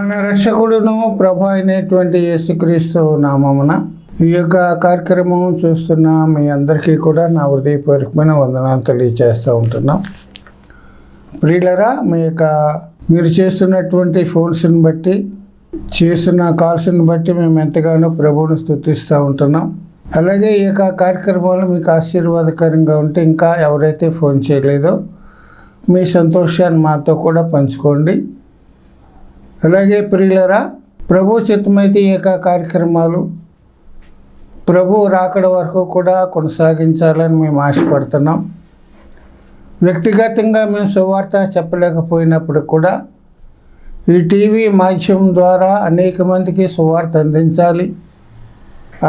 మన రక్షకుడును ప్రభు అయినటువంటి యేసుక్రీస్తు నామమున ఈ యొక్క కార్యక్రమం చూస్తున్న మీ అందరికీ కూడా నా హృదయపూర్వకమైన వందనాలు తెలియజేస్తూ ఉంటున్నాం. ప్రియులరా, మీరు చేస్తున్నటువంటి ఫోన్స్ని బట్టి, చేస్తున్న కాల్స్ని బట్టి మేము ఎంతగానో ప్రభువును స్తుతిస్తూ ఉంటున్నాం. అలాగే ఈ యొక్క కార్యక్రమాలు మీకు ఆశీర్వాదకరంగా ఉంటే ఇంకా ఎవరైతే ఫోన్ చేయలేదో మీ సంతోషాన్ని మాతో కూడా పంచుకోండి. అలాగే ప్రియులరా, ప్రభు చిత్తమైతే ఈ యొక్క కార్యక్రమాలు ప్రభు రాకడ వరకు కూడా కొనసాగించాలని మేము ఆశపడుతున్నాం. వ్యక్తిగతంగా మేము సువార్త చెప్పలేకపోయినప్పుడు కూడా ఈ టీవీ మాధ్యమం ద్వారా అనేక మందికి సువార్త అందించాలి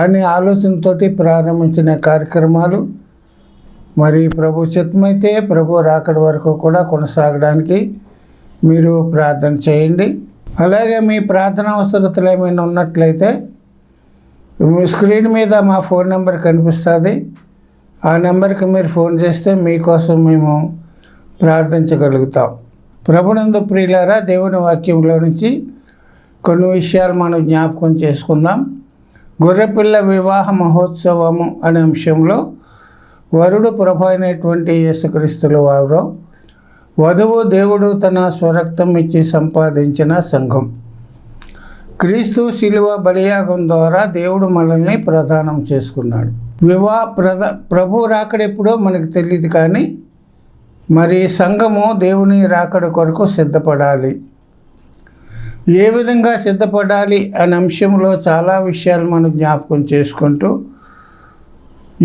అనే ఆలోచనతోటి ప్రారంభించిన కార్యక్రమాలు మరి ప్రభు చిత్తమైతే ప్రభు రాకడ వరకు కూడా కొనసాగడానికి మీరు ప్రార్థన చేయండి. అలాగే మీ ప్రార్థన అవసరతలు ఏమైనా ఉన్నట్లయితే మీ స్క్రీన్ మీద మా ఫోన్ నెంబర్ కనిపిస్తుంది. ఆ నెంబర్కి మీరు ఫోన్ చేస్తే మీకోసం మేము ప్రార్థించగలుగుతాం. ప్రభునందు ప్రియులారా, దేవుని వాక్యంలో నుంచి కొన్ని విషయాలు మనం జ్ఞాపకం చేసుకుందాం. గొర్రెపిల్ల వివాహ మహోత్సవము అనే అంశంలో వరుడు ప్రభు అయినటువంటి యేసుక్రీస్తుల వారు, వధువు దేవుడు తన స్వరక్తం ఇచ్చి సంపాదించిన సంఘం. క్రీస్తు శిలువ బలియాగం ద్వారా దేవుడు మనల్ని ప్రదానం చేసుకున్నాడు. ప్రభు రాకడెప్పుడో మనకు తెలియదు, కానీ మరి సంఘము దేవుని రాకడ కొరకు సిద్ధపడాలి. ఏ విధంగా సిద్ధపడాలి అనే అంశంలో చాలా విషయాలు మనం జ్ఞాపకం చేసుకుంటూ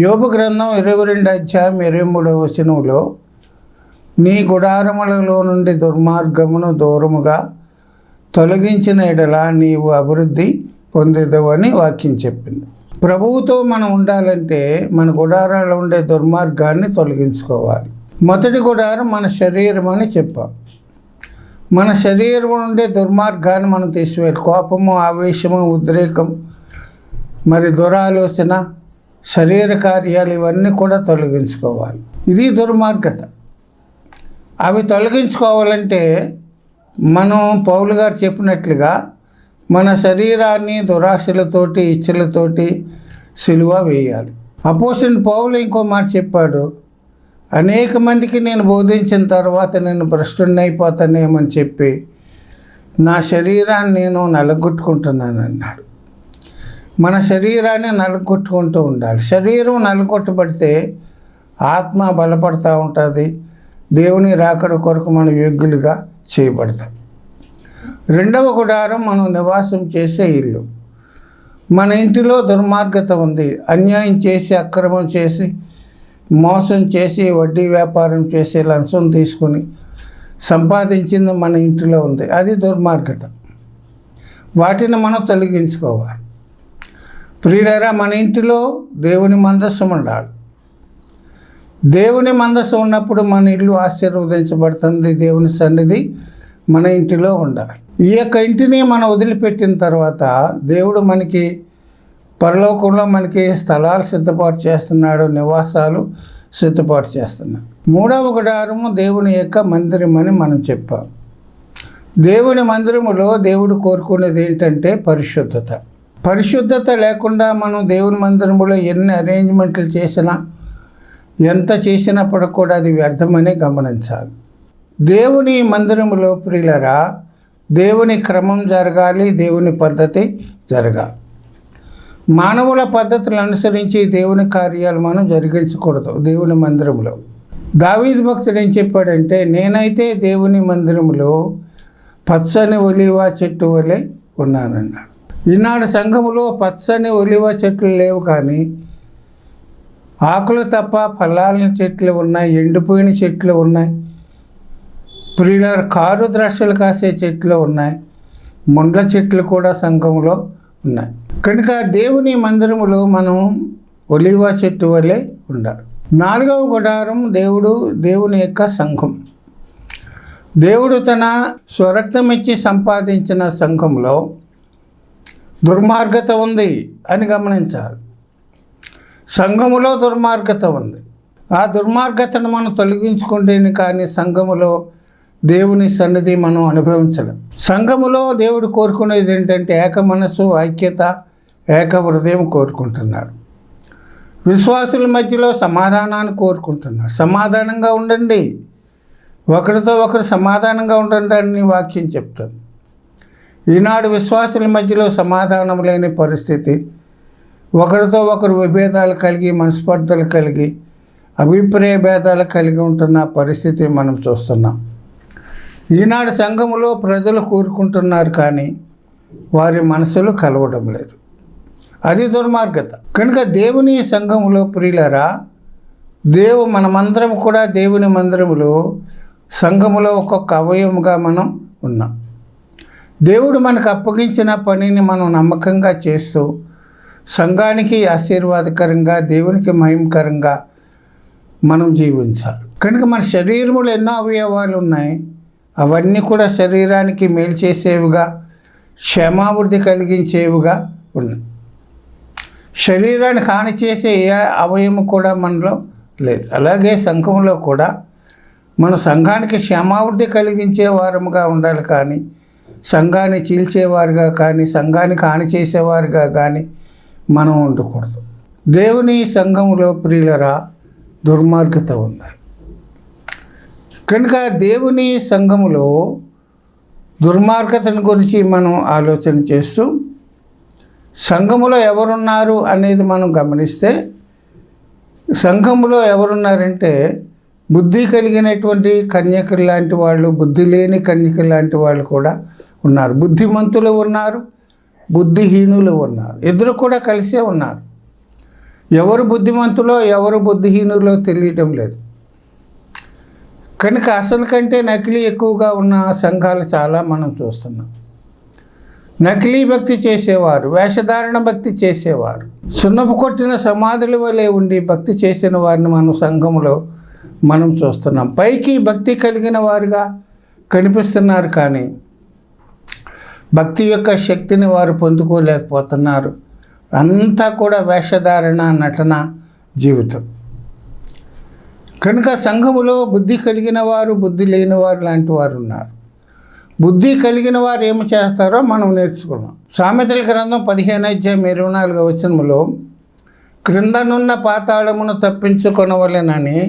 యోబు గ్రంథం 22 అధ్యాయం 23వ వచనంలో, నీ గుడారములలో నుండి దుర్మార్గమును దూరముగా తొలగించిన ఎడల నీవు అభివృద్ధి పొందేదవు అని వాక్యం చెప్పింది. ప్రభువుతో మనం ఉండాలంటే మన గుడారాలు ఉండే దుర్మార్గాన్ని తొలగించుకోవాలి. మొదటి గుడారం మన శరీరం అని చెప్పాం. మన శరీరం ఉండే దుర్మార్గాన్ని మనం తీసివేయాలి. కోపము, ఆవేశము, ఉద్రేకం, మరి దురాలోచన, శరీర కార్యాలు ఇవన్నీ కూడా తొలగించుకోవాలి. ఇది దుర్మార్గత. అవి తొలగించుకోవాలంటే మనం పౌలు గారు చెప్పినట్లుగా మన శరీరాన్ని దురాశలతోటి, ఇచ్చలతోటి సిలువ వేయాలి. అపోస్తలుడైన పౌలు ఇంకో మాట చెప్పాడు, అనేక మందికి నేను బోధించిన తర్వాత నేను భ్రష్టుడిని అయిపోతానేమని చెప్పి నా శరీరాన్ని నేను నలగొట్టుకుంటున్నాను అన్నాడు. మన శరీరాన్ని నలగొట్టుకుంటూ ఉండాలి. శరీరం నలగొట్టబడితే ఆత్మ బలపడుతూ ఉంటుంది. దేవుని రాకడ కొరకు మనం యోగ్యులుగా చేయబడతాం. రెండవ గుడారం మనం నివాసం చేసే ఇల్లు. మన ఇంటిలో దుర్మార్గత ఉంది. అన్యాయం చేసి, అక్రమం చేసి, మోసం చేసి, వడ్డీ వ్యాపారం చేసి, లంచం తీసుకుని సంపాదించింది మన ఇంటిలో ఉంది. అది దుర్మార్గత. వాటిని మనం తొలగించుకోవాలి. ప్రియులారా, మన ఇంటిలో దేవుని మందస్సు ఉండాలి. దేవుని మందస్సు ఉన్నప్పుడు మన ఇల్లు ఆశీర్వదించబడుతుంది. దేవుని సన్నిధి మన ఇంటిలో ఉండాలి. ఈ యొక్క ఇంటిని మనం వదిలిపెట్టిన తర్వాత దేవుడు మనకి పరలోకంలో మనకి స్థలాలు సిద్ధపాటు చేస్తున్నాడు, నివాసాలు సిద్ధపాటు చేస్తున్నాడు. మూడవ గుడారము దేవుని యొక్క మందిరం అని మనం చెప్పాం. దేవుని మందిరములో దేవుడు కోరుకునేది ఏంటంటే పరిశుద్ధత. పరిశుద్ధత లేకుండా మనం దేవుని మందిరములో ఎన్ని అరేంజ్మెంట్లు చేసినా, ఎంత చేసినప్పుడు కూడా అది వ్యర్థమని గమనించాలి. దేవుని మందిరములో ప్రియులరా, దేవుని క్రమం జరగాలి, దేవుని పద్ధతి జరగాలి. మానవుల పద్ధతులను అనుసరించి దేవుని కార్యాలు మనం జరిగించకూడదు. దేవుని మందిరంలో దావీదు భక్తుడు ఏం చెప్పాడంటే, నేనైతే దేవుని మందిరంలో పచ్చని ఒలీవ చెట్టు వలె ఉన్నానన్నాడు. ఈనాడు సంఘములో పచ్చని ఒలీవ చెట్లు లేవు, కానీ ఆకులు తప్ప ఫలాల చెట్లు ఉన్నాయి, ఎండిపోయిన చెట్లు ఉన్నాయి. ప్రియుల కారు ద్రాక్షలు కాసే చెట్లు ఉన్నాయి, ముండ్ల చెట్లు కూడా సంఘంలో ఉన్నాయి. కనుక దేవుని మందిరములో మనం ఒలీవ చెట్టు వలె ఉండాలి. నాలుగవ గుడారం దేవుని యొక్క సంఘం. దేవుడు తన స్వరక్తం ఇచ్చి సంపాదించిన సంఘంలో దుర్మార్గత ఉంది అని గమనించాలి. సంఘములో దుర్మార్గత ఉంది. ఆ దుర్మార్గతను మనం తొలగించుకుంటేనే కానీ సంఘములో దేవుని సన్నిధి మనం అనుభవించలేం. సంఘములో దేవుడు కోరుకునేది ఏంటంటే ఏక మనస్సు, ఐక్యత, ఏక హృదయం కోరుకుంటున్నాడు. విశ్వాసుల మధ్యలో సమాధానాన్ని కోరుకుంటున్నాడు. సమాధానంగా ఉండండి, ఒకరితో ఒకరు సమాధానంగా ఉండండి అని వాక్యం చెప్తుంది. ఈనాడు విశ్వాసుల మధ్యలో సమాధానం లేని పరిస్థితి, ఒకరితో ఒకరు విభేదాలు కలిగి, మనస్పర్ధలు కలిగి, అభిప్రాయ భేదాలు కలిగి ఉంటున్న పరిస్థితి మనం చూస్తున్నాం. ఈనాడు సంఘములో ప్రజలు కూరుకుంటున్నారు కానీ వారి మనసులు కలవడం లేదు. అది దుర్మార్గత. కనుక దేవుని సంఘములో ప్రియులరా, మనమందరం కూడా దేవుని మందిరములో, సంఘములో ఒక్కొక్క అవయవముగా మనం ఉన్నాం. దేవుడు మనకు అప్పగించిన పనిని మనం నమ్మకంగా చేస్తూ సంఘానికి ఆశీర్వాదకరంగా, దేవునికి మహిమకరంగా మనం జీవించాలి. కనుక మన శరీరములో ఎన్నో అవయవాలు ఉన్నాయి. అవన్నీ కూడా శరీరానికి మేలు చేసేవిగా, క్షేమాభివృద్ధి కలిగించేవిగా ఉన్నాయి. శరీరానికి హాని చేసే ఏ అవయవం కూడా మనలో లేదు. అలాగే సంఘంలో కూడా మన సంఘానికి క్షేమాభివృద్ధి కలిగించే వారముగా ఉండాలి కానీ సంఘాన్ని చీల్చేవారుగా కానీ సంఘానికి హాని చేసేవారుగా కానీ మనం ఉండకూడదు. దేవుని సంఘములో ప్రియులరా, దుర్మార్గత ఉంది. కనుక దేవుని సంఘములో దుర్మార్గతను గురించి మనం ఆలోచన చేస్తూ సంఘములో ఎవరున్నారు అనేది మనం గమనిస్తే, సంఘములో ఎవరున్నారంటే బుద్ధి కలిగినటువంటి కన్యకలు లాంటి వాళ్ళు, బుద్ధి లేని కన్యకలు లాంటి వాళ్ళు కూడా ఉన్నారు. బుద్ధిమంతులు ఉన్నారు, బుద్ధిహీనులు ఉన్నారు. ఇద్దరు కూడా కలిసే ఉన్నారు. ఎవరు బుద్ధిమంతులో ఎవరు బుద్ధిహీనులో తెలియటం లేదు. కనుక అసలు కంటే నకిలీ ఎక్కువగా ఉన్న సంఘాలు చాలా మనం చూస్తున్నాం. నకిలీ భక్తి చేసేవారు, వేషధారణ భక్తి చేసేవారు, సున్నపు కొట్టిన సమాధుల వలె ఉండి భక్తి చేసిన వారిని మనం సంఘంలో మనం చూస్తున్నాం. పైకి భక్తి కలిగిన వారుగా కనిపిస్తున్నారు కానీ భక్తి యొక్క శక్తిని వారు పొందుకోలేకపోతున్నారు. అంతా కూడా వేషధారణ, నటన జీవితం. కనుక సంఘములో బుద్ధి కలిగిన వారు, బుద్ధి లేని వారు లాంటి వారు ఉన్నారు. బుద్ధి కలిగిన వారు ఏమి చేస్తారో మనం నేర్చుకున్నాం. సామెతల గ్రంథం 15:24 క్రిందనున్న పాతాళమును తప్పించుకొనవలెనని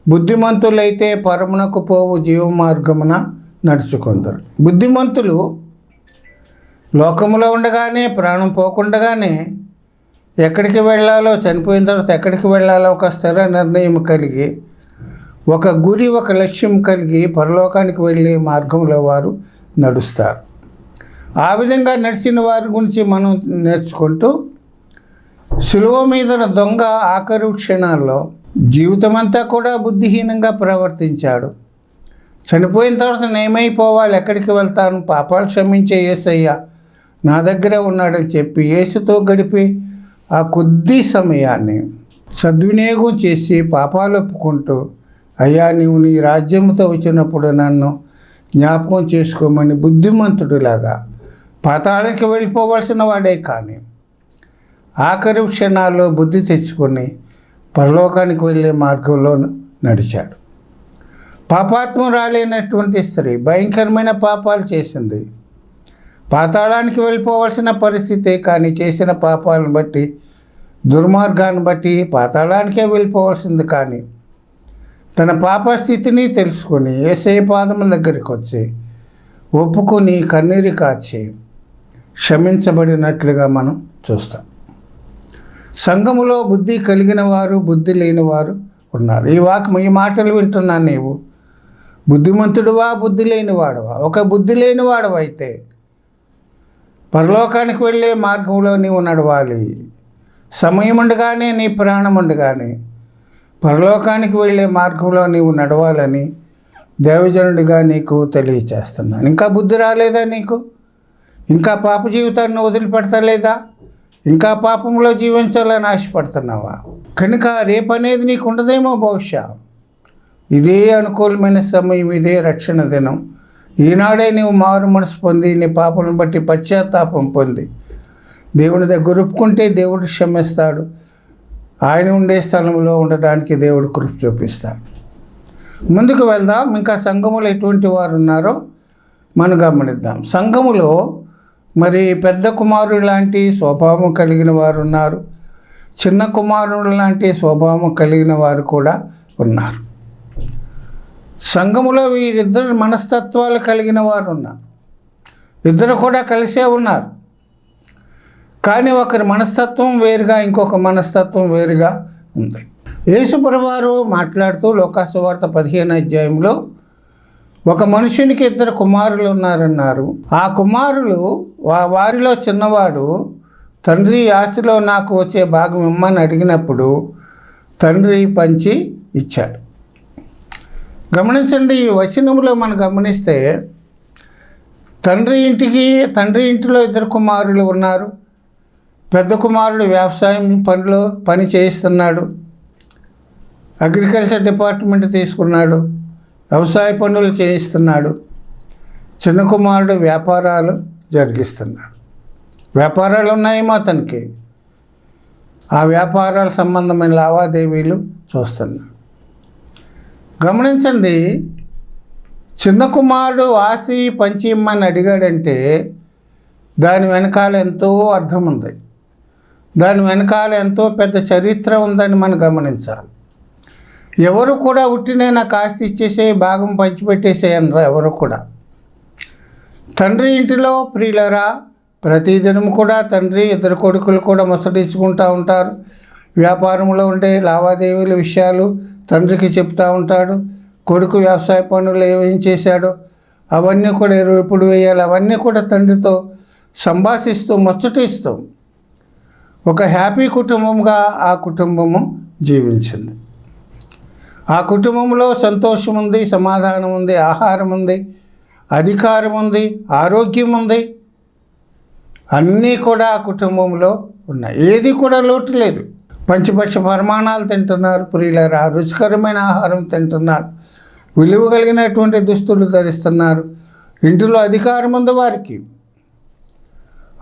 బుద్ధిమంతులైతే పరమునకు పోవు జీవ మార్గమున నడుచుకుందరు. బుద్ధిమంతులు లోకములో ఉండగానే, ప్రాణం పోకుండగానే ఎక్కడికి వెళ్ళాలో, చనిపోయిన తర్వాత ఎక్కడికి వెళ్ళాలో ఒక స్థిర నిర్ణయం కలిగి, ఒక గురి, ఒక లక్ష్యం కలిగి పరలోకానికి వెళ్ళే మార్గంలో వారు నడుస్తారు. ఆ విధంగా నడిచిన వారి గురించి మనం నేర్చుకుంటూ, సిలువ మీద దొంగ ఆఖరి క్షణాల్లో జీవితమంతా కూడా బుద్ధిహీనంగా ప్రవర్తించాడు. చనిపోయిన తర్వాత నేమైపోవాలి, ఎక్కడికి వెళ్తాను, పాపాలు క్షమించే యేసయ్య నా దగ్గర ఉన్నాడని చెప్పి యేసుతో గడిపి ఆ కొద్ది సమయాన్ని సద్వినియోగం చేసి పాపాలు ఒప్పుకుంటూ, అయ్యా నీవు నీ రాజ్యంతో వచ్చినప్పుడు నన్ను జ్ఞాపకం చేసుకోమని బుద్ధిమంతుడిలాగా పాతాళానికి వెళ్ళిపోవలసిన వాడే కానీ ఆఖరి క్షణాల్లో బుద్ధి తెచ్చుకొని పరలోకానికి వెళ్ళే మార్గంలో నడిచాడు. పాపాత్మురాలైనటువంటి స్త్రీ భయంకరమైన పాపాలు చేసింది. పాతాళానికి వెళ్ళిపోవలసిన పరిస్థితే కానీ చేసిన పాపాలను బట్టి, దుర్మార్గాన్ని బట్టి పాతాళానికే వెళ్ళిపోవలసింది. కానీ తన పాపస్థితిని తెలుసుకొని యేసయ్య పాదముల దగ్గరికి వచ్చి ఒప్పుకొని కన్నీరు కార్చి క్షమించబడినట్లుగా మనం చూస్తాం. సంఘములో బుద్ధి కలిగిన వారు, బుద్ధి లేని వారు ఉన్నారు. ఈ మాటలు వింటున్నా నీవు బుద్ధిమంతుడువా, బుద్ధి లేనివాడవా? ఒక బుద్ధి లేనివాడవైతే పరలోకానికి వెళ్ళే మార్గంలో నీవు నడవాలి. సమయం ఉండగానే, నీ ప్రాణం ఉండగానే పరలోకానికి వెళ్ళే మార్గంలో నీవు నడవాలని దేవజనుడిగా నీకు తెలియచేస్తున్నాను. ఇంకా బుద్ధి రాలేదా నీకు? ఇంకా పాప జీవితాన్ని వదిలిపెడతలేదా? ఇంకా పాపంలో జీవించాలని ఆశపడుతున్నావా? కనుక రేపు అనేది నీకు ఉండదేమో. బహుశా ఇదే అనుకూలమైన సమయం, ఇదే రక్షణ దినం. ఈనాడే నీవు మారు మనసు పొంది నీ పాపలను బట్టి పశ్చాత్తాపం పొంది దేవుని దగ్గర ఒప్పుకుంటే దేవుడు క్షమిస్తాడు. ఆయన ఉండే స్థలంలో ఉండడానికి దేవుడు కృప చూపిస్తాడు. ముందుకు వెళ్దాం. ఇంకా సంఘములో ఎటువంటి వారు ఉన్నారో మనం గమనిద్దాం. సంఘములో మరి పెద్ద కుమారుడు లాంటి స్వభావం కలిగిన వారు ఉన్నారు, చిన్న కుమారుడు లాంటి స్వభావం కలిగిన వారు కూడా ఉన్నారు. సంఘములో వీరిద్దరు మనస్తత్వాలు కలిగిన వారు ఉన్నారు. ఇద్దరు కూడా కలిసే ఉన్నారు. కానీ ఒకరి మనస్తత్వం వేరుగా, ఇంకొక మనస్తత్వం వేరుగా ఉంది. యేసుప్రభువారు మాట్లాడుతూ లోకాసువార్త 15వ అధ్యాయంలో ఒక మనుషునికి 2 కుమారులు ఉన్నారన్నారు. ఆ కుమారులు వారిలో చిన్నవాడు తండ్రి ఆస్తిలో నాకు వచ్చే భాగం ఇమ్మని అడిగినప్పుడు తండ్రి పంచి ఇచ్చాడు. గమనించండి, ఈ వచనంలో మనం గమనిస్తే తండ్రి ఇంటిలో 2 కుమారులు ఉన్నారు. పెద్ద కుమారుడు వ్యవసాయం పనిలో పని చేయిస్తున్నాడు, అగ్రికల్చర్ డిపార్ట్మెంట్ తీసుకున్నాడు, వ్యవసాయ పనులు చేయిస్తున్నాడు. చిన్న కుమారుడు వ్యాపారాలు జరిగిస్తున్నాడు. వ్యాపారాలు ఉన్నాయేమో అతనికి, ఆ వ్యాపారాల సంబంధమైన లావాదేవీలు చూస్తున్నాడు. గమనించండి, చిన్న కుమారుడు ఆస్తి పంచి ఇమ్మని అడిగాడంటే దాని వెనకాల ఎంతో అర్థం ఉంది, దాని వెనకాల ఎంతో పెద్ద చరిత్ర ఉందని మనం గమనించాలి. ఎవరు కూడా ఉట్టినే నాకు ఆస్తి ఇచ్చేసే భాగం పంచిపెట్టేసేయనరా ఎవరు కూడా. తండ్రి ఇంటిలో ప్రియులరా ప్రతిదినం కూడా తండ్రి 2 కొడుకులు కూడా ముసటించుకుంటూ ఉంటారు. వ్యాపారంలో ఉండే లావాదేవీల విషయాలు తండ్రికి చెప్తూ ఉంటాడు. కొడుకు వ్యవసాయ పనులు ఏం చేశాడో అవన్నీ కూడా ఎప్పుడు వేయాలి అవన్నీ కూడా తండ్రితో సంభాషిస్తూ ముచ్చటిస్తూ ఒక హ్యాపీ కుటుంబంగా ఆ కుటుంబము జీవించింది. ఆ కుటుంబంలో సంతోషం ఉంది, సమాధానం ఉంది, ఆహారం ఉంది, అధికారం ఉంది, ఆరోగ్యం ఉంది, అన్నీ కూడా ఆ కుటుంబంలో ఉన్నాయి. ఏది కూడా లోటు లేదు. పంచపక్ష పరిమాణాలు తింటున్నారు ప్రియులారా, రుచికరమైన ఆహారం తింటున్నారు, విలువ కలిగినటువంటి దుస్తులు ధరిస్తున్నారు, ఇంటిలో అధికారం ఉంది వారికి.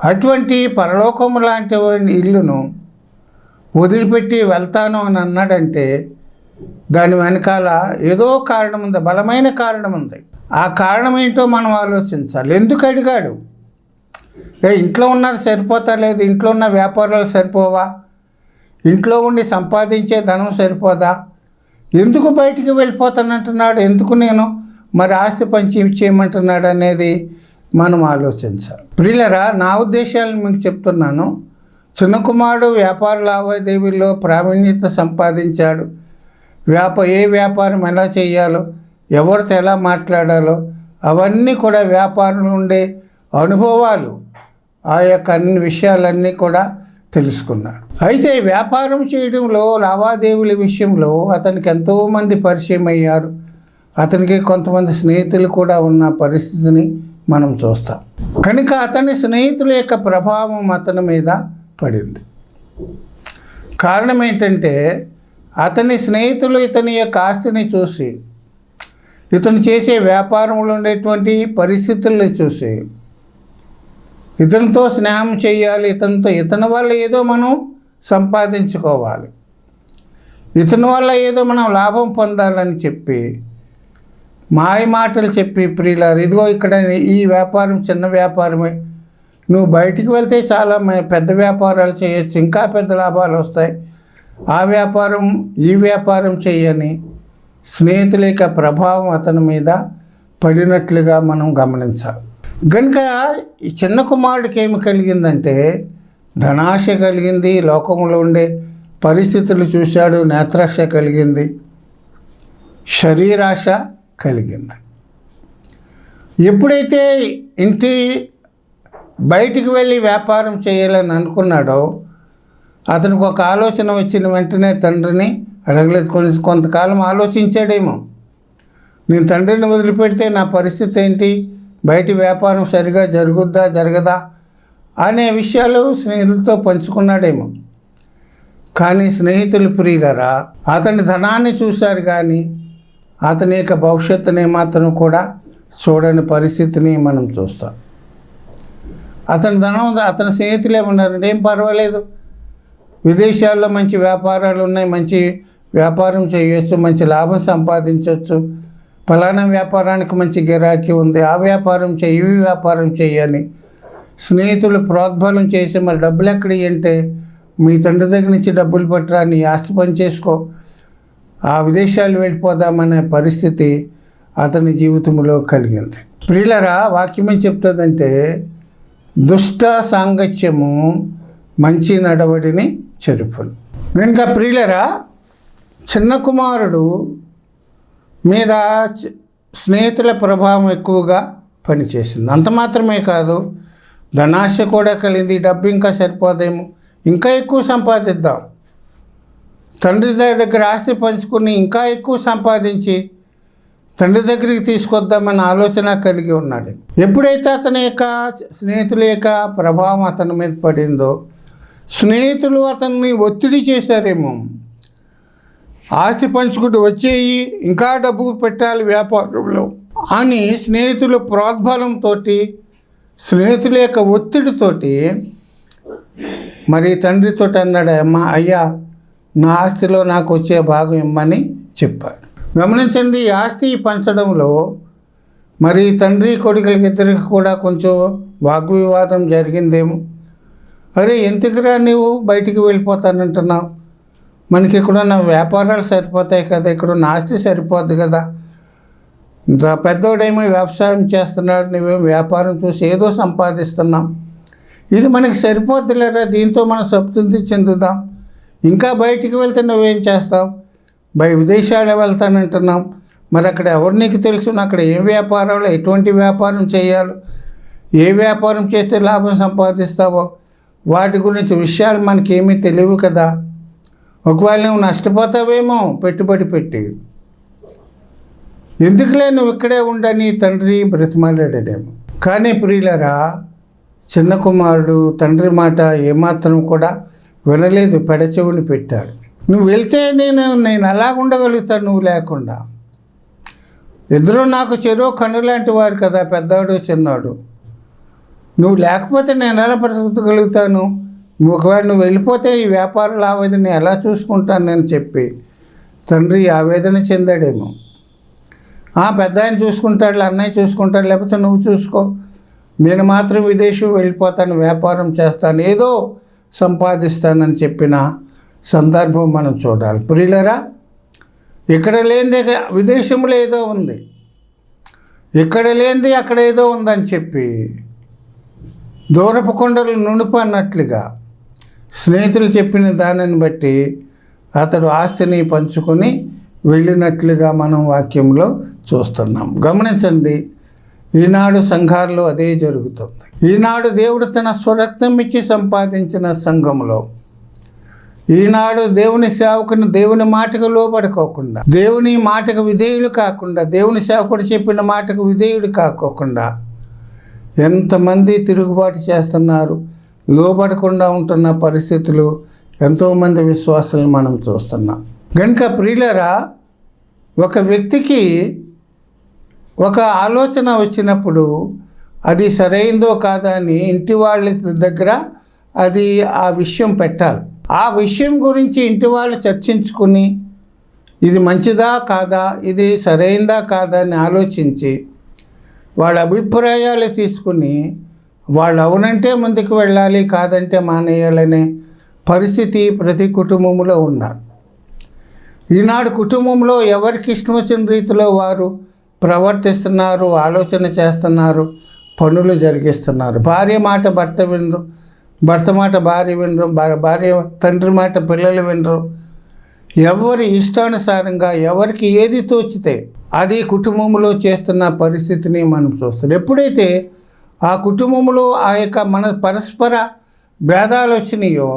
అటువంటి పరలోకము లాంటి ఇల్లును వదిలిపెట్టి వెళ్తాను అని అన్నాడంటే దాని వెనకాల ఏదో కారణం ఉంది, బలమైన కారణం ఉంది. ఆ కారణం ఏంటో మనం ఆలోచించాలి. ఎందుకు అడిగాడు? ఇంట్లో ఉన్నది సరిపోతా లేదు, ఇంట్లో ఉన్న వ్యాపారాలు సరిపోవా, ఇంట్లో ఉండి సంపాదించే ధనం సరిపోదా, ఎందుకు బయటికి వెళ్ళిపోతానంటున్నాడు, ఎందుకు నేను మరి ఆస్తి పంచి ఇచ్చేయమంటున్నాడు అనేది మనం ఆలోచించాలి. ప్రియులరా, నా ఉద్దేశాలను మీకు చెప్తున్నాను. చిన్న కుమారుడు వ్యాపార లావాదేవీల్లో ప్రావీణ్యత సంపాదించాడు. ఏ వ్యాపారం ఎలా చేయాలో, ఎవరితో ఎలా మాట్లాడాలో అవన్నీ కూడా వ్యాపారంలో ఉండే అనుభవాలు, ఆ యొక్క అన్ని విషయాలన్నీ కూడా తెలుసుకున్నాడు. అయితే వ్యాపారం చేయడంలో లావాదేవీల విషయంలో అతనికి ఎంతోమంది పరిచయం అయ్యారు. అతనికి కొంతమంది స్నేహితులు కూడా ఉన్న పరిస్థితిని మనం చూస్తాం. కనుక అతని స్నేహితుల యొక్క ప్రభావం అతని మీద పడింది. కారణం ఏంటంటే అతని స్నేహితులు ఇతని యొక్క ఆస్తిని చూసి, ఇతను చేసే వ్యాపారంలో ఉండేటువంటి పరిస్థితుల్ని చూసి ఇతనితో స్నేహం చేయాలి, ఇతని వల్ల ఏదో మనం సంపాదించుకోవాలి, ఇతని వల్ల ఏదో మనం లాభం పొందాలని చెప్పి మాయ మాటలు చెప్పి, ప్రియులారు ఇదిగో ఇక్కడ ఈ వ్యాపారం చిన్న వ్యాపారమే, నువ్వు బయటికి వెళ్తే చాలా పెద్ద వ్యాపారాలు చేయొచ్చు, ఇంకా పెద్ద లాభాలు వస్తాయి, ఆ వ్యాపారం ఈ వ్యాపారం చేయని స్నేహితుల యొక్క ప్రభావం అతని మీద పడినట్లుగా మనం గమనించాలి. కనుక ఈ చిన్న కుమారుడికి ఏమి కలిగిందంటే ధనాశ కలిగింది, లోకంలో ఉండే పరిస్థితులు చూశాడు, నేత్రాశ కలిగింది, శరీరాశ కలిగింది. ఎప్పుడైతే బయటికి వెళ్ళి వ్యాపారం చేయాలని అనుకున్నాడో అతనికి ఒక ఆలోచన వచ్చిన వెంటనే తండ్రిని అడగలేదు. కొంతకాలం ఆలోచించాడేమో, నేను తండ్రిని వదిలిపెడితే నా పరిస్థితి ఏంటి, బయటి వ్యాపారం సరిగా జరుగుద్దా జరగదా అనే విషయాలు స్నేహితులతో పంచుకున్నాడేమో. కానీ స్నేహితులు ప్రియులరా అతని ధనాన్ని చూశారు కానీ అతని యొక్క భవిష్యత్తుని మాత్రం కూడా చూడని పరిస్థితిని మనం చూస్తాం. అతని స్నేహితులు ఏమన్నారంటే ఏం పర్వాలేదు, విదేశాల్లో మంచి వ్యాపారాలు ఉన్నాయి, మంచి వ్యాపారం చేయొచ్చు, మంచి లాభం సంపాదించవచ్చు, ఫలానా వ్యాపారానికి మంచి గిరాకీ ఉంది, ఆ వ్యాపారం చేయి, ఈ వ్యాపారం చేయని స్నేహితులు ప్రోద్బలం చేసి, మరి డబ్బులు ఎక్కడ అంటే మీ తండ్రి దగ్గర నుంచి డబ్బులు పట్టరా, నీ ఆస్తి పని చేసుకో, ఆ విదేశాలు వెళ్ళిపోదామనే పరిస్థితి అతని జీవితంలో కలిగింది. ప్రియులరా, వాక్యం ఏం చెప్తుందంటే దుష్ట సాంగత్యము మంచి నడవడిని చెరుపును. కనుక ప్రియులరా, చిన్న కుమారుడు మీద స్నేహితుల ప్రభావం ఎక్కువగా పనిచేసింది. అంత మాత్రమే కాదు, ధనాశ కూడా కలిగింది. డబ్బు ఇంకా సరిపోదేమో, ఇంకా ఎక్కువ సంపాదిద్దాం, తండ్రి దగ్గర ఆస్తి పంచుకుని ఇంకా ఎక్కువ సంపాదించి తండ్రి దగ్గరికి తీసుకొద్దామన్న ఆలోచన కలిగి ఉన్నాడు. ఎప్పుడైతే అతని యొక్క స్నేహితుల యొక్క ప్రభావం అతని మీద పడిందో, స్నేహితులు అతన్ని ఒత్తిడి చేశారేమో, ఆస్తి పంచుకుంటూ వచ్చేయి, ఇంకా డబ్బు పెట్టాలి వ్యాపారంలో అని స్నేహితుల ప్రోద్బలంతో, స్నేహితుల యొక్క ఒత్తిడితోటి మరి తండ్రితో అన్నాడు, అయ్యా నా ఆస్తిలో నాకు వచ్చే భాగం ఇమ్మని చెప్పాడు. గమనించండి, ఈ ఆస్తి పంచడంలో మరి తండ్రి కొడుకులకి ఇద్దరికి కూడా కొంచెం వాగ్వివాదం జరిగిందేమో. అరే, ఎందుకురా నీవు బయటికి వెళ్ళిపోతానంటున్నావు, మనకి ఇక్కడున్న వ్యాపారాలు సరిపోతాయి కదా, ఇక్కడున్న ఆస్తి సరిపోద్ది కదా, పెద్దోడేమో వ్యవసాయం చేస్తున్నాడు, నువ్వేమో వ్యాపారం చూసి ఏదో సంపాదిస్తున్నాం, ఇది మనకి సరిపోద్దులేరా, దీంతో మనం సంతృప్తి చెందుదాం, ఇంకా బయటికి వెళ్తే నువ్వేం చేస్తావు, విదేశాలు వెళ్తానంటున్నాం, మరి అక్కడ ఎవరు నీకు తెలుసు, అక్కడ ఏం వ్యాపారంలో ఎటువంటి వ్యాపారం చేయాలో, ఏ వ్యాపారం చేస్తే లాభం సంపాదిస్తావో వాటి గురించి విషయాలు మనకేమీ తెలియవు కదా, ఒకవేళ నువ్వు నష్టపోతావేమో పెట్టుబడి పెట్టి, ఎందుకులే నువ్వు ఇక్కడే ఉండని తండ్రి బ్రతిమాలాడేమో. కానీ ప్రియులరా, చిన్న కుమారుడు తండ్రి మాట ఏమాత్రం కూడా వినలేదు, పెడచెవిని పెట్టాడు. నువ్వు వెళ్తే నేను అలా ఉండగలుగుతాను, నువ్వు లేకుండా. ఇద్దరు నాకు చెరో కన్ను లాంటి వారు కదా, పెద్దవాడు చిన్నాడు, నువ్వు లేకపోతే నేను ఎలా బ్రతకగలుగుతాను, ఒకవేళ నువ్వు వెళ్ళిపోతే ఈ వ్యాపార లావాదేవీని ఎలా చూసుకుంటాను నేను చెప్పి తండ్రి ఆవేదన చెందాడేమో. పెద్ద ఆయన చూసుకుంటాడు, అన్నయ్య చూసుకుంటాడు, లేకపోతే నువ్వు చూసుకో, నేను మాత్రం విదేశం వెళ్ళిపోతాను, వ్యాపారం చేస్తాను, ఏదో సంపాదిస్తానని చెప్పిన సందర్భం మనం చూడాలి. ప్రియులరా, ఇక్కడ లేనిది విదేశంలో ఏదో ఉంది, ఇక్కడ లేనిది అక్కడ ఏదో ఉందని చెప్పి దూరపు కొండలు నునుపు అన్నట్లుగా స్నేహితులు చెప్పిన దానిని బట్టి అతడు ఆస్తిని పంచుకొని వెళ్ళినట్లుగా మనం వాక్యంలో చూస్తున్నాం. గమనించండి, ఈనాడు సంఘాల్లో అదే జరుగుతుంది. ఈనాడు దేవుడు తన స్వరక్తం ఇచ్చి సంపాదించిన సంఘంలో, ఈనాడు దేవుని సేవకుని దేవుని మాటకు లోబడుకోకుండా, దేవుని మాటకు విధేయుడు కాకుండా, దేవుని సేవకుడు చెప్పిన మాటకు విధేయుడు కాకోకుండా ఎంతమంది తిరుగుబాటు చేస్తున్నారు, లోబడకుండా ఉంటున్న పరిస్థితులు ఎంతోమంది విశ్వాసాలను మనం చూస్తున్నాం. కనుక ప్రియులరా, ఒక వ్యక్తికి ఒక ఆలోచన వచ్చినప్పుడు అది సరైందో కాదా అని ఇంటి వాళ్ళ దగ్గర ఆ విషయం పెట్టాలి. ఆ విషయం గురించి ఇంటి వాళ్ళు చర్చించుకుని ఇది మంచిదా కాదా, ఇది సరైందా కాదా అని ఆలోచించి వాళ్ళ అభిప్రాయాలు తీసుకుని వాళ్ళు అవునంటే ముందుకు వెళ్ళాలి, కాదంటే మానేయాలనే పరిస్థితి ప్రతి కుటుంబంలో ఉన్నారు. ఈనాడు కుటుంబంలో ఎవరికి ఇష్టం వచ్చిన రీతిలో వారు ప్రవర్తిస్తున్నారు, ఆలోచన చేస్తున్నారు, పనులు జరిగిస్తున్నారు. భార్య మాట భర్త వినరు, భర్త మాట భార్య వినరు, భార్య తండ్రి మాట పిల్లలు వినరు. ఎవరి ఇష్టానుసారంగా ఎవరికి ఏది తోచితే అది కుటుంబంలో చేస్తున్న పరిస్థితిని మనం చూస్తున్నాం. ఎప్పుడైతే ఆ కుటుంబంలో ఆ యొక్క మన పరస్పర భేదాలు వచ్చినాయో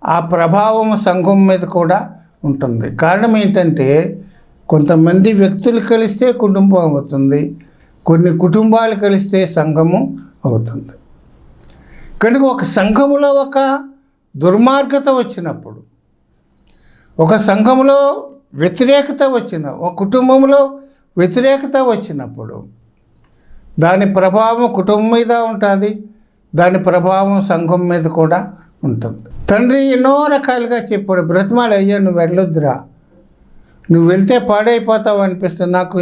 ఆ ప్రభావం సంఘం మీద కూడా ఉంటుంది. కారణం ఏంటంటే కొంతమంది వ్యక్తులు కలిస్తే కుటుంబం అవుతుంది, కొన్ని కుటుంబాలు కలిస్తే సంఘము అవుతుంది. కనుక ఒక సంఘములో ఒక దుర్మార్గత వచ్చినప్పుడు, ఒక సంఘములో వ్యతిరేకత ఒక కుటుంబంలో వ్యతిరేకత వచ్చినప్పుడు దాని ప్రభావం కుటుంబం మీద ఉంటుంది, దాని ప్రభావం సంఘం మీద కూడా ఉంటుంది. తండ్రి ఎన్నో రకాలుగా చెప్పాడు, బ్రతిమాలు, అయ్యా నువ్వు వెళ్ళొద్దురా, నువ్వు వెళ్తే పాడైపోతావు అనిపిస్తుంది. నాకు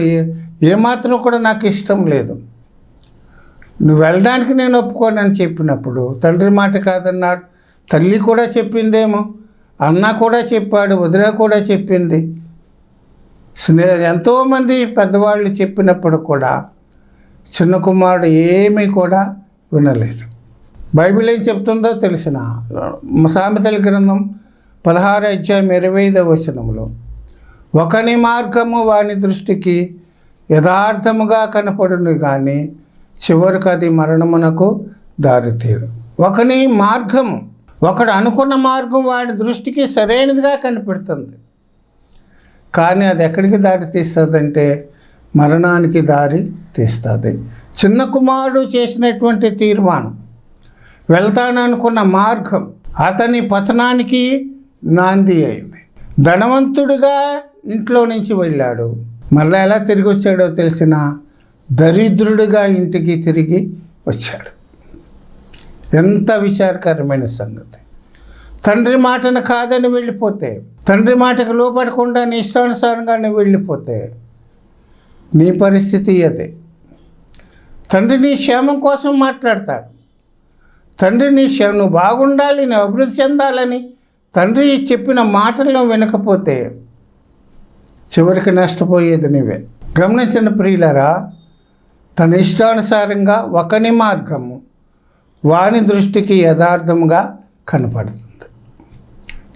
ఏమాత్రం కూడా నాకు ఇష్టం లేదు. నువ్వు వెళ్ళడానికి నేను ఒప్పుకోనని చెప్పినప్పుడు తండ్రి మాట కాదన్నాడు. తల్లి కూడా చెప్పిందేమో, అన్న కూడా చెప్పాడు, వదిన కూడా చెప్పింది, ఎంతోమంది పెద్దవాళ్ళు చెప్పినప్పుడు కూడా చిన్న కుమారుడు ఏమీ కూడా వినలేదు. బైబిల్ ఏం చెప్తుందో తెలిసిన సామెతల గ్రంథం 16:25 ఒకని మార్గము వాని దృష్టికి యథార్థముగా కనపడును కానీ చివరికి అది మరణమునకు దారితీరు. ఒకని మార్గము, ఒకడు అనుకున్న మార్గం వాడి దృష్టికి సరైనదిగా కనిపెడుతుంది, కానీ అది ఎక్కడికి దారి తీస్తుందంటే మరణానికి దారి తీస్తుంది. చిన్న కుమారుడు చేసినటువంటి తీర్మానం, వెళ్తాననుకున్న మార్గం అతని పతనానికి నాంది అయింది. ధనవంతుడిగా ఇంట్లో నుంచి వెళ్ళాడు, మళ్ళీ ఎలా తిరిగి వచ్చాడో తెలిసిన దరిద్రుడిగా ఇంటికి తిరిగి వచ్చాడు. ఎంత విచారకరమైన సంగతి. తండ్రి మాటను కాదని వెళ్ళిపోతే, తండ్రి మాటకు లోపడకుండా నీ ఇష్టానుసారంగా నువ్వు వెళ్ళిపోతే నీ పరిస్థితి అదే. తండ్రి నీ క్షేమం కోసం మాట్లాడతాడు. తండ్రి నువ్వు బాగుండాలి, నువ్వు అభివృద్ధి చెందాలని తండ్రి చెప్పిన మాటలను వినకపోతే చివరికి నష్టపోయేది నీవే. గమనించిన ప్రియులరా, తన ఇష్టానుసారంగా ఒకని మార్గము వాని దృష్టికి యథార్థముగా కనపడుతుంది.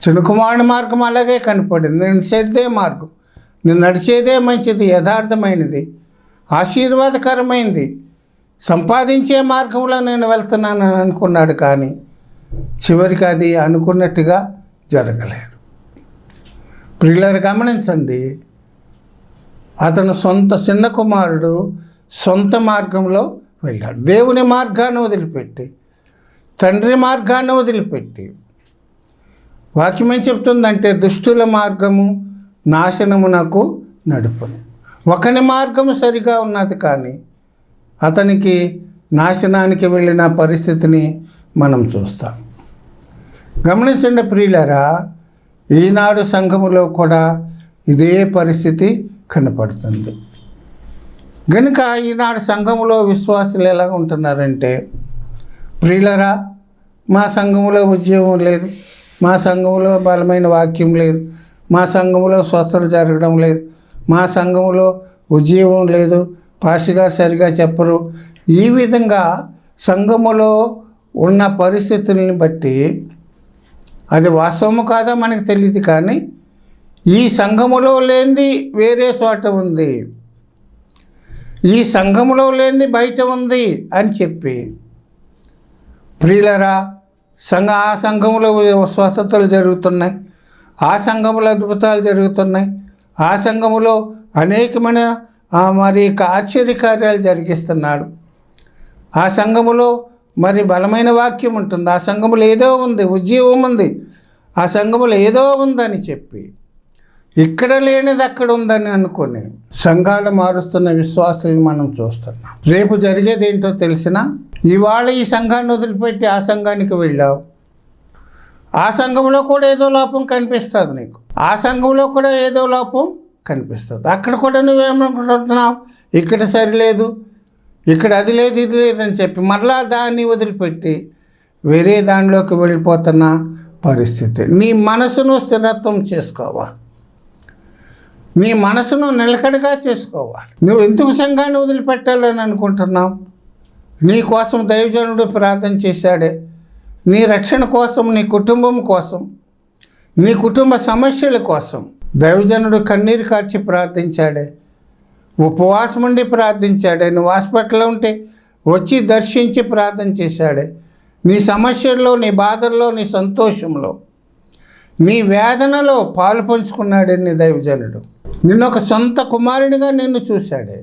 చిన్న కుమారుని మార్గం అలాగే కనపడింది. నేను నడిచేదే మార్గం, నేను నడిచేదే మంచిది, యథార్థమైనది, ఆశీర్వాదకరమైనది, సంపాదించే మార్గంలో నేను వెళ్తున్నానని అనుకున్నాడు, కానీ చివరికి అది అనుకున్నట్టుగా జరగలేదు. ప్రియులారు గమనించండి, అతను చిన్న కుమారుడు సొంత మార్గంలో వెళ్ళాడు. దేవుని మార్గాన్ని వదిలిపెట్టి, తండ్రి మార్గాన్ని వదిలిపెట్టి. వాక్యం ఏం చెప్తుందంటే దుష్టుల మార్గము నాశనమునకు నడుపును. ఒకని మార్గము సరిగా ఉన్నది, కానీ అతనికి నాశనానికి వెళ్ళిన పరిస్థితిని మనం చూస్తాం. గమనించండి ప్రియులారా, ఈనాడు సంఘములో కూడా ఇదే పరిస్థితి కనపడుతుంది. కనుక ఈనాడు సంఘములో విశ్వాసులు ఎలా ఉంటున్నారంటే, ప్రియులారా మా సంఘములో ఉద్యోగం లేదు, మా సంఘములో బలమైన వాక్యం లేదు, మా సంఘములో స్వస్థలు జరగడం లేదు, మా సంఘములో ఉద్యోగం లేదు, పాస్టర్ సరిగా చెప్పరు. ఈ విధంగా సంఘములో ఉన్న పరిస్థితులను బట్టి, అది వాస్తవము కాదా మనకు తెలియదు, కానీ ఈ సంఘములో లేనిది వేరే చోట ఉంది, ఈ సంఘములో లేనిది బయట ఉంది అని చెప్పి, ప్రియులరా ఆ సంఘములో స్వస్థతలు జరుగుతున్నాయి, ఆ సంఘములో అద్భుతాలు జరుగుతున్నాయి, ఆ సంఘములో అనేకమైన మరి ఆశ్చర్యకార్యాలు జరిగిస్తున్నాడు, ఆ సంఘములో మరి బలమైన వాక్యం ఉంటుంది, ఆ సంఘములో ఏదో ఉంది, ఉద్యోగం ఉంది, ఆ సంఘములో ఏదో ఉందని చెప్పి ఇక్కడ లేనిది అక్కడ ఉందని అనుకుని సంఘాలు మారుస్తున్న విశ్వాసులను మనం చూస్తున్నాం. రేపు జరిగేది ఏంటో తెలిసినా, ఇవాళ ఈ సంఘాన్ని వదిలిపెట్టి ఆ సంఘానికి వెళ్ళావు, ఆ సంఘంలో కూడా ఏదో లోపం కనిపిస్తుంది నీకు, ఆ సంఘంలో కూడా ఏదో లోపం కనిపిస్తుంది, అక్కడ కూడా నువ్వేమనుకుంటున్నావు, ఇక్కడ సరిలేదు, ఇక్కడ అది లేదు ఇది లేదని చెప్పి మరలా దాన్ని వదిలిపెట్టి వేరే దానిలోకి వెళ్ళిపోతున్న పరిస్థితి. నీ మనసును స్థిరత్వం చేసుకోవాలి, నీ మనసును నిలకడగా చేసుకోవాలి. నువ్వు ఎందుకు సంఘాన్ని వదిలిపెట్టాలని అనుకుంటున్నావు? నీ కోసం దైవజనుడు ప్రార్థన చేశాడే, నీ రక్షణ కోసం, నీ కుటుంబం కోసం, నీ కుటుంబ సమస్యల కోసం దైవజనుడు కన్నీరు కార్చి ప్రార్థించాడే, ఉపవాసం ఉండి ప్రార్థించాడే, నువ్వు హాస్పిటల్లో ఉంటే వచ్చి దర్శించి ప్రార్థన చేశాడే, నీ సమస్యల్లో, నీ బాధల్లో, నీ సంతోషంలో, నీ వేదనలో పాలు పంచుకున్నాడే నీ దైవజనుడు. నిన్ను ఒక సొంత కుమారుడిగా నిన్ను చూశాడే,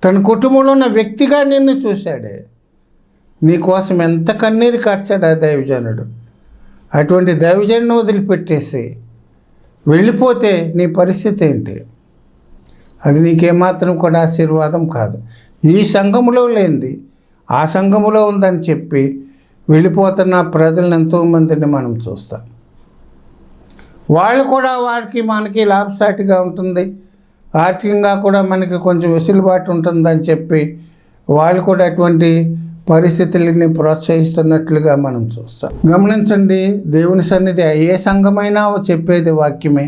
తన కుటుంబంలో ఉన్న వ్యక్తిగా నిన్ను చూశాడే, నీ కోసం ఎంత కన్నీరు కార్చాడు ఆ దైవజనుడు. అటువంటి దైవజనుని వదిలిపెట్టేసి వెళ్ళిపోతే నీ పరిస్థితి ఏంటి? అది నీకేమాత్రం కూడా ఆశీర్వాదం కాదు. ఈ సంఘములో లేనిది ఆ సంఘములో ఉందని చెప్పి వెళ్ళిపోతున్న ప్రజలను ఎంతోమందిని మనం చూస్తాం. వాళ్ళు కూడా వారికి మనకి లాభసాటిగా ఉంటుంది, ఆర్థికంగా కూడా మనకి కొంచెం వెసులుబాటు ఉంటుందని చెప్పి వాళ్ళు కూడా అటువంటి పరిస్థితులని ప్రోత్సహిస్తున్నట్లుగా మనం చూస్తాం. గమనించండి, దేవుని సన్నిధి ఏ సంఘమైనా చెప్పేది వాక్యమే.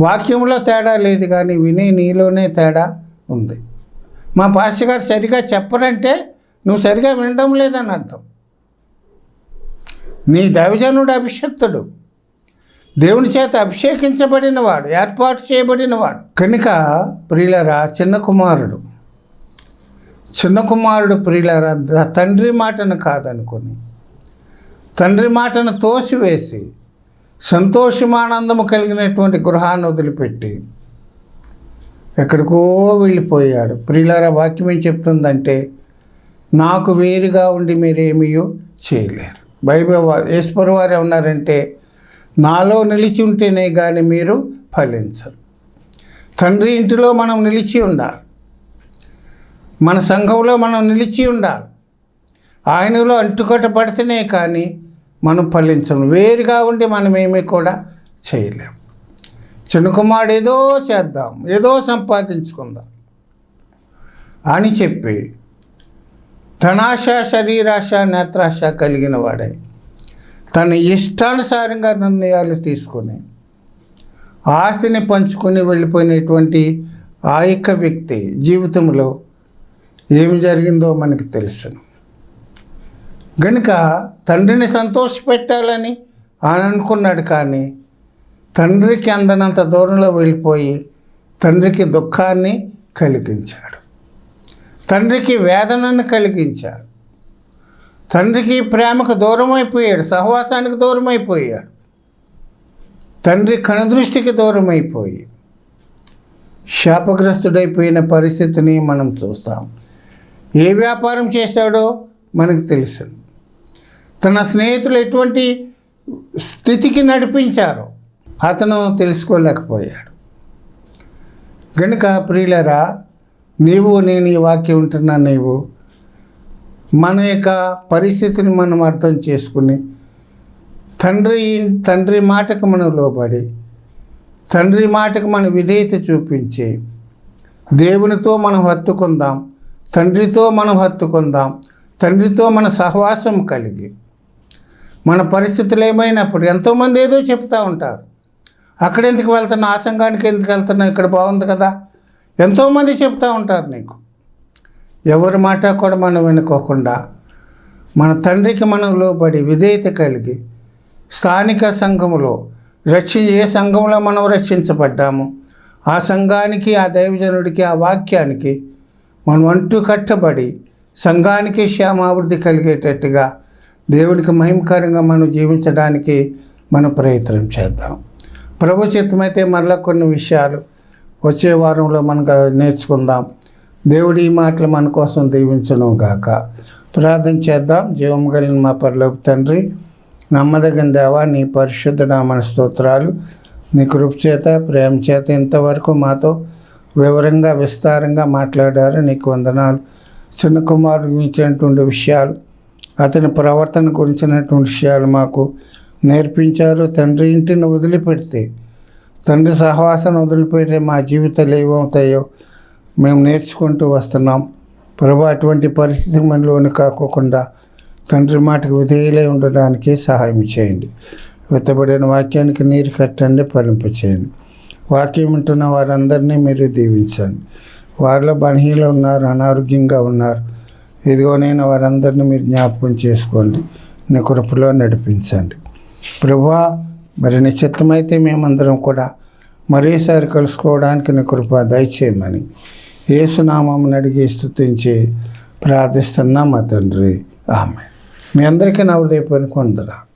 వాక్యంలో తేడా లేదు, కానీ వినే నీలోనే తేడా ఉంది. మా పాస్టర్ గారు సరిగా చెప్పరంటే నువ్వు సరిగా వినడం లేదని అర్థం. నీ దైవజనుడు అభిషక్తుడు, దేవుని చేత అభిషేకించబడినవాడు, ఏర్పాటు చేయబడినవాడు. కనుక ప్రియులరా, చిన్న కుమారుడు ప్రియులరా తండ్రి మాటను కాదనుకొని, తండ్రి మాటను తోసివేసి సంతోషమానందము కలిగినటువంటి గృహాన్ని వదిలిపెట్టి ఎక్కడికో వెళ్ళిపోయాడు. ప్రియులరా, వాక్యం ఏం చెప్తుందంటే, నాకు వేరుగా ఉండి మీరేమీ చేయలేరు. బైబిల్ ఈశ్వరు వారు ఏమన్నారంటే, నాలో నిలిచి ఉంటేనే కానీ మీరు ఫలించరు. తండ్రి ఇంటిలో మనం నిలిచి ఉండాలి, మన సంఘంలో మనం నిలిచి ఉండాలి. ఆయనలో అంటుకట్టబడితేనే కానీ మనం ఫలించము. వేరుగా ఉండి మనం ఏమీ కూడా చేయలేము. చిన్న కుమారుడు ఏదో చేద్దాం, ఏదో సంపాదించుకుందాం అని చెప్పి ధనాశ, శరీరాశ, నేత్రాశ కలిగిన వాడై తన ఇష్టానుసారంగా నిర్ణయాలు తీసుకొని ఆస్తిని పంచుకొని వెళ్ళిపోయినటువంటి ఆ యొక్క వ్యక్తి జీవితంలో ఏమి జరిగిందో మనకు తెలుసును. గనుక తండ్రిని సంతోషపెట్టాలని ఆయన అనుకున్నాడు, కానీ తండ్రికి అందనంత దూరంలో వెళ్ళిపోయి తండ్రికి దుఃఖాన్ని కలిగించాడు, తండ్రికి వేదనను కలిగించాడు, తండ్రికి ప్రేమకు దూరం అయిపోయాడు, సహవాసానికి దూరం అయిపోయాడు, తండ్రి కనుదృష్టికి దూరం అయిపోయి శాపగ్రస్తుడైపోయిన పరిస్థితిని మనం చూస్తాం. ఏ వ్యాపారం చేశాడో మనకు తెలుసు. తన స్నేహితులు ఎటువంటి స్థితికి నడిపించారో అతను తెలుసుకోలేకపోయాడు. కనుక ప్రియులరా, నేను ఈ వాక్యం ఉంటున్నా, మన యొక్క పరిస్థితిని మనం అర్థం చేసుకుని తండ్రి మాటకు మనం లోబడి, తండ్రి మాటకు మనం విధేయత చూపించి దేవునితో మనం హత్తుకుందాం, తండ్రితో మనం హత్తుకుందాం, తండ్రితో మన సహవాసం కలిగి మన పరిస్థితులు ఏమైనప్పుడు ఎంతోమంది ఏదో చెప్తూ ఉంటారు. అక్కడ ఎందుకు వెళ్తున్నా, ఆ సంఘానికి ఎందుకు వెళ్తున్నా, ఇక్కడ బాగుంది కదా, ఎంతోమంది చెప్తూ ఉంటారు నీకు. ఎవరి మాట కూడా మనం వినుకోకుండా మన తండ్రికి మనం లోబడి విధేయత కలిగి స్థానిక సంఘములో ఏ సంఘంలో మనం రక్షించబడ్డామో ఆ సంఘానికి, ఆ దైవజనుడికి, ఆ వాక్యానికి మనం అంటూ కట్టబడి సంఘానికి క్షేమాభివృద్ధి కలిగేటట్టుగా దేవునికి మహిమకరంగా మనం జీవించడానికి మనం ప్రయత్నం చేద్దాం. ప్రభు చిత్తమైతే మరలా కొన్ని విషయాలు వచ్చే వారంలో మనం నేర్చుకుందాం. దేవుడి ఈ మాటలు మన కోసం దీవించును గాక. ప్రార్థన చేద్దాం. జీవం కలిగిన మా పరలోక తండ్రి, నమ్మదగిన దేవా, నీ పరిశుద్ధ నామ స్తోత్రాలు. నీ కృప చేత, ప్రేమ చేత ఇంతవరకు మాతో వివరంగా విస్తారంగా మాట్లాడారు. నీకు వందనాలు. చిన్న కుమారుడు గురించినటువంటి విషయాలు, అతని ప్రవర్తన గురించినటువంటి విషయాలు మాకు నేర్పించారు. తండ్రి ఇంటిని వదిలిపెడితే, తండ్రి సహవాసాన్ని వదిలిపెడితే మా జీవితాలు ఏమవుతాయో మేము నేర్చుకుంటూ వస్తున్నాం. ప్రభు, అటువంటి పరిస్థితి మనలోని కాకోకుండా తండ్రి మాటకు విధేయులై ఉండడానికి సహాయం చేయండి. విత్తబడిన వాక్యానికి నీరు కట్టండి, ఫలింప చేయండి. వాక్యం వింటున్న వారందరినీ మీరు దీవించండి. వారిలో బలహీనలు ఉన్నారు, అనారోగ్యంగా ఉన్నారు, ఇదిగోనైనా వారందరినీ మీరు జ్ఞాపకం చేసుకోండి, నీ కృపలో నడిపించండి. ప్రభువా, మరి నీ చిత్తమైతే మేమందరం కూడా మరోసారి కలుసుకోవడానికి నీ కృప దయచేయమని యేసునామమును అడిగి స్తుతించి ప్రార్థిస్తున్నా మా తండ్రి, ఆమేన్. మీ అందరికీ నా హృదయపూర్వక వందనాలు.